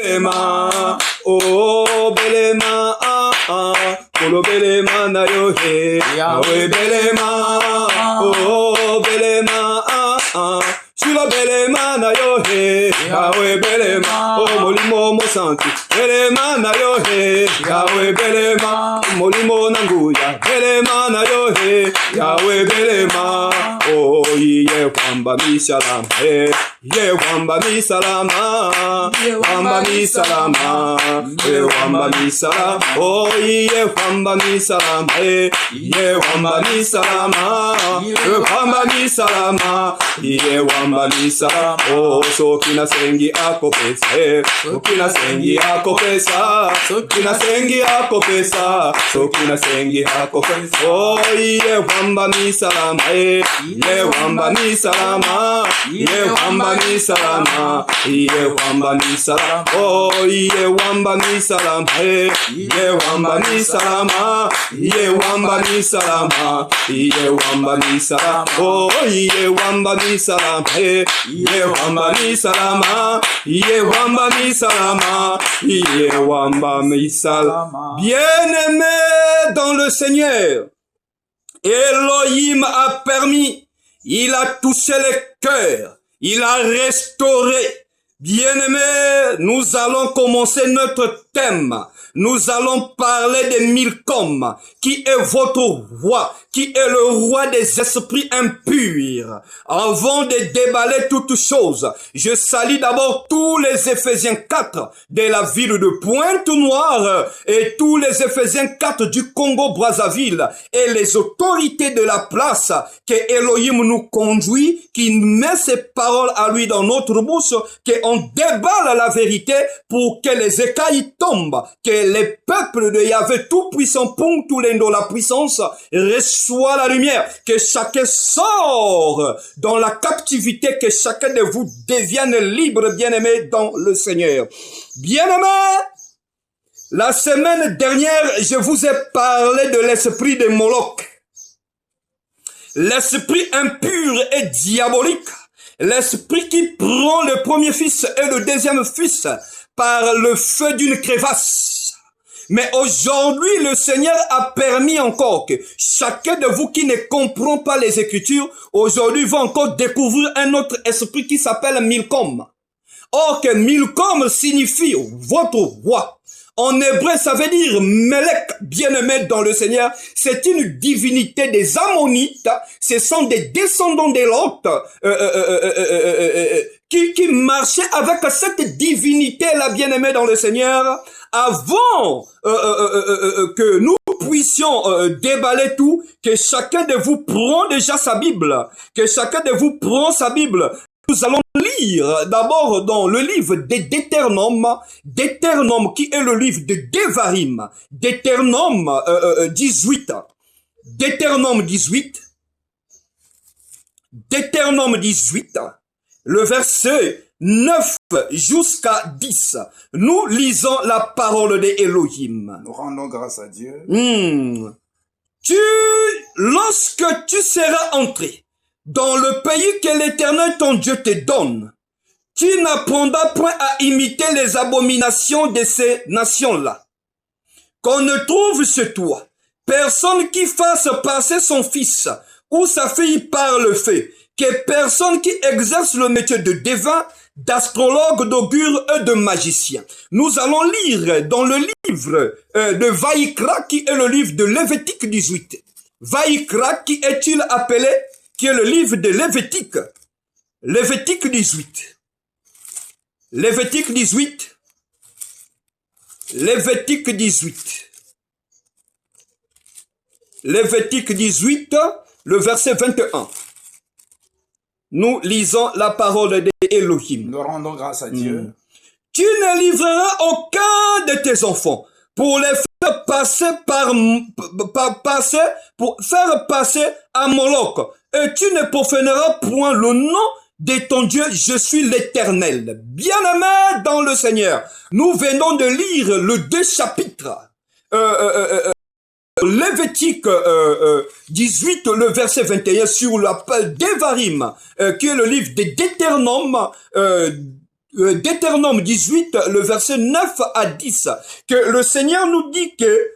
Belema, oh Belema, Kolo Belema na yo he, Yahweh Belema, oh Belema, Shula Belema na yo he, Yahweh Belema, oh Molimo Mosanti, Belema na yo he, Yahweh Belema, Molimo Nanguya, Belema na yo he, Yahweh Belema, oh Ye Wamba mi salam he, Ye Wamba mi salama, Wamba mi salama, Ye Wamba mi salam, oh Ye Wamba mi salam he, Ye Wamba mi salama, Ye Wamba mi salama, Ye Wamba mi salam, oh Sokina sengi akopesa, Sokina sengi akopesa, Sokina sengi akopesa, Sokina sengi akopesa, oh Ye Wamba mi salama he, Ye Wamba mi salama, Ye Wamba mi salama, Ye Wamba mi salama, oh Ye Wamba mi salama he, Ye Wamba mi salama, Ye Wamba mi salama, Ye Wamba mi salama, oh Ye Wamba mi salama he, Ye Wamba mi salama, Ye Wamba mi salama, Ye Wamba mi salama. Bien-aimé dans le Seigneur, Elohim a permis, il a touché les cœurs, il a restauré. Bien-aimés, nous allons commencer notre thème. Nous allons parler de Milcom, qui est votre roi, qui est le roi des esprits impurs. Avant de déballer toutes choses, je salue d'abord tous les Éphésiens 4 de la ville de Pointe-Noire et tous les Éphésiens 4 du Congo-Brazzaville et les autorités de la place que Elohim nous conduit, qui met ses paroles à lui dans notre bouche, qu'on déballe la vérité pour que les écailles tombent, que les peuples de Yahvé tout-puissant, Pontoulen dans la puissance, reçoit la lumière, que chacun sort dans la captivité, que chacun de vous devienne libre, bien-aimé dans le Seigneur. Bien-aimé, la semaine dernière, je vous ai parlé de l'esprit de Moloch. L'esprit impur et diabolique. L'esprit qui prend le premier fils et le deuxième fils par le feu d'une crevasse. Mais aujourd'hui, le Seigneur a permis encore que chacun de vous qui ne comprend pas les Écritures, aujourd'hui va encore découvrir un autre esprit qui s'appelle Milcom. Or que Milcom signifie votre roi. En hébreu, ça veut dire Melech, bien-aimé dans le Seigneur. C'est une divinité des Ammonites. Ce sont des descendants de Lot qui marchaient avec cette divinité-là, bien-aimé dans le Seigneur, avant que nous puissions déballer tout, que chacun de vous prend déjà sa Bible, que chacun de vous prend sa Bible. Nous allons lire d'abord dans le livre de Deutéronome qui est le livre de Devarim, Deutéronome 18, Deutéronome 18, Deutéronome 18, le verset 9 jusqu'à 10. Nous lisons la parole de Elohim. Nous rendons grâce à Dieu. Lorsque tu seras entré dans le pays que l'Éternel ton Dieu te donne, tu n'apprendras point à imiter les abominations de ces nations-là. Qu'on ne trouve chez toi personne qui fasse passer son fils ou sa fille par le feu, que personne qui exerce le métier de devin, d'astrologue, d'augure et de magicien. Nous allons lire dans le livre de Vaïkra, qui est le livre de Lévitique 18. Vaïkra, qui est-il appelé? Qui est le livre de Lévitique. Lévitique 18. Lévitique 18. Lévitique 18. Lévitique 18, le verset 21. Nous lisons la parole d'Elohim. Nous rendons grâce à Dieu. Tu ne livreras aucun de tes enfants pour les faire passer pour faire passer à Moloch. Et tu ne profaneras point le nom de ton Dieu, je suis l'Éternel. Bien-aimé dans le Seigneur, nous venons de lire le 2 chapitres. Lévitique 18, le verset 21, sur l'appel d'Evarim, qui est le livre de Deutéronome Deutéronome 18, le verset 9 à 10, que le Seigneur nous dit que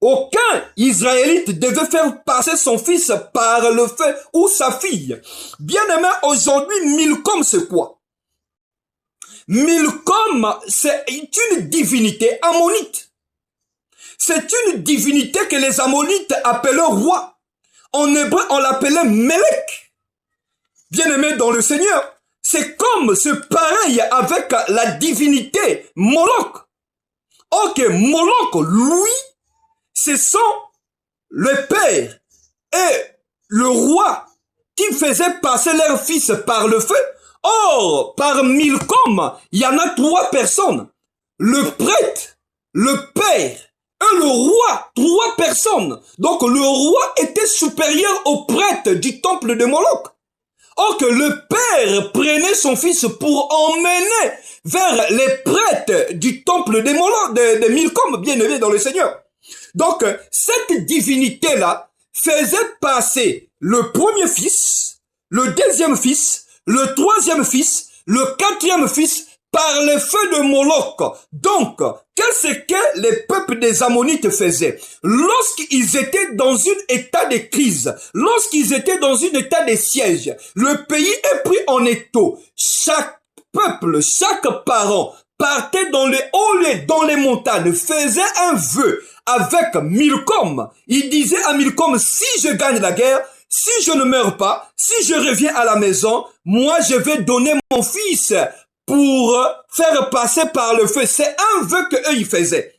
aucun Israélite devait faire passer son fils par le feu ou sa fille. Bien aimé, aujourd'hui, Milcom, c'est quoi? Milcom, c'est une divinité ammonite. C'est une divinité que les ammonites appelaient roi. En hébreu, on l'appelait Melech. Bien aimé dans le Seigneur, c'est pareil avec la divinité Moloch. Ok, Moloch, lui, ce sont le père et le roi qui faisaient passer leur fils par le feu. Or, par Milcom, il y en a 3 personnes. Le prêtre, le père et le roi, 3 personnes. Donc le roi était supérieur au prêtre du temple de Moloch. Or que le père prenait son fils pour emmener vers les prêtres du temple de Moloch, de Milcom, bien aimé dans le Seigneur. Donc, cette divinité-là faisait passer le premier fils, le deuxième fils, le troisième fils, le quatrième fils par le feu de Moloch. Donc, qu'est-ce que les peuples des Ammonites faisaient? Lorsqu'ils étaient dans un état de crise, lorsqu'ils étaient dans un état de siège, le pays est pris en étau. Chaque peuple, chaque parent partait dans les hauts lieux, dans les montagnes, faisait un vœu avec Milcom. Il disait à Milcom, si je gagne la guerre, si je ne meurs pas, si je reviens à la maison, moi je vais donner mon fils pour faire passer par le feu. C'est un vœu qu'eux ils faisaient.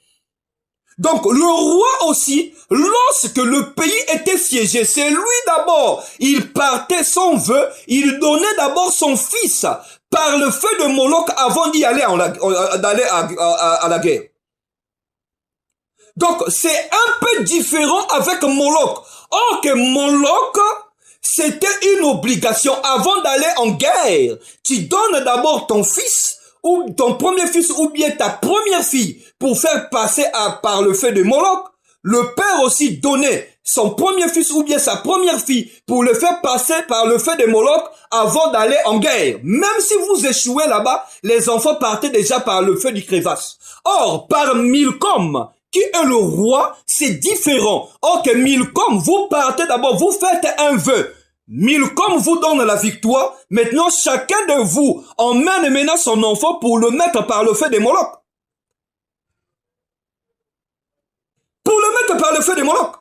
Donc le roi aussi, lorsque le pays était siégé, c'est lui d'abord, il partait son vœu, il donnait d'abord son fils par le feu de Moloch avant d'y aller d'aller à la guerre. Donc c'est un peu différent avec Moloch. Or que Moloch, c'était une obligation avant d'aller en guerre. Tu donnes d'abord ton fils, ou ton premier fils, ou bien ta première fille, pour faire passer par le feu de Moloch. Le père aussi donnait son premier fils ou bien sa première fille pour le faire passer par le feu de Moloch avant d'aller en guerre. Même si vous échouez là-bas, les enfants partaient déjà par le feu du crevasse. Or, par Milcom, qui est le roi, c'est différent. Or que Milcom, vous partez d'abord, vous faites un vœu. Milcom vous donne la victoire. Maintenant, chacun de vous emmène maintenant son enfant pour le mettre par le feu de Moloch. Pour le mettre par le feu de Moloch.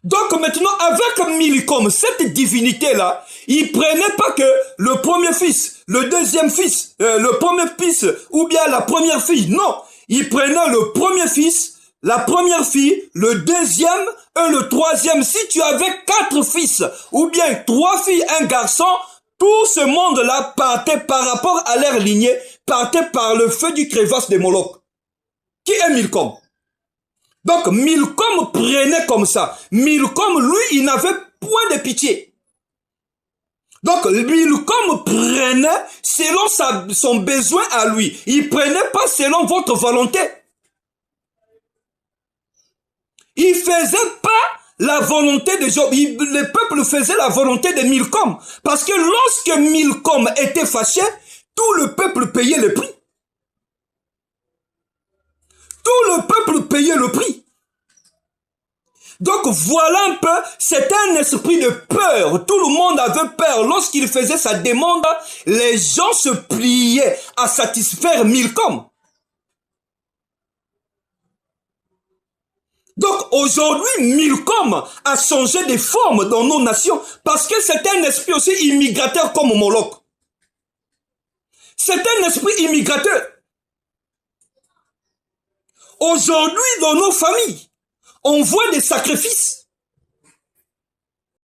Donc maintenant, avec Milcom, cette divinité-là, il prenait pas que le premier fils, le deuxième fils, le premier fils ou bien la première fille. Non, il prenait le premier fils, la première fille, le deuxième et le troisième. Si tu avais 4 fils ou bien 3 filles, un garçon, tout ce monde-là partait par rapport à leur lignée, partait par le feu du crevasse de Moloch. Qui est Milcom? Donc Milcom prenait comme ça. Milcom, lui, il n'avait point de pitié. Donc Milcom prenait selon son besoin à lui. Il prenait pas selon votre volonté. Il faisait pas la volonté de Job. Le peuple faisait la volonté de Milcom. Parce que lorsque Milcom était fâché, tout le peuple payait le prix. Tout le peuple payait le prix. Donc voilà un peu, c'était un esprit de peur. Tout le monde avait peur. Lorsqu'il faisait sa demande, les gens se pliaient à satisfaire Milcom. Donc aujourd'hui, Milcom a changé de forme dans nos nations parce que c'était un esprit aussi immigrateur comme Moloch. C'est un esprit immigrateur. Aujourd'hui, dans nos familles, on voit des sacrifices.